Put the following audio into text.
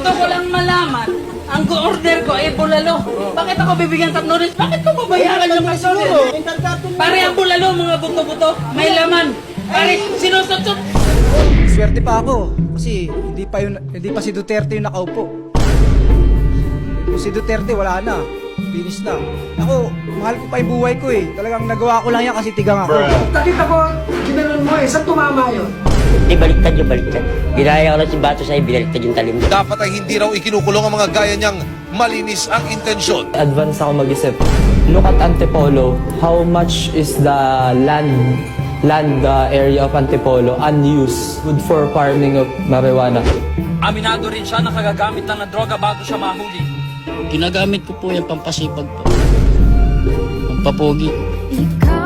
Gusto ko lang malaman, ang order ko ay bulalo. Bakit ako bibigyan tatlo rin? Bakit ko babayaran yung kasoro? Pare ang bulalo, mga buto-buto, may laman. Pare, sinusutsut. Swerte pa ako kasi hindi pa si Duterte yung nakaupo. Kung si Duterte wala na. Finish na. Ako, mahal ko pa yung buhay ko eh. Talagang nagawa ko lang yan kasi tigang ako. Nakita ko, ginanon mo eh. Saan tumama yun? Baliktad yung baliktad. Ginaya ko lang si Bato sa'yo, binaliktad yung talim. Dapat ay hindi raw ikinukulong ang mga gaya niyang malinis ang intensyon. Advance ako mag-isip. Look at Antipolo. How much is the land area of Antipolo unused, good for farming of marijuana? Aminado rin siya na kagagamit lang ng droga bago siya mahuli. Ginagamit ko po yung pampasipag po. Pampapogi. Ikaw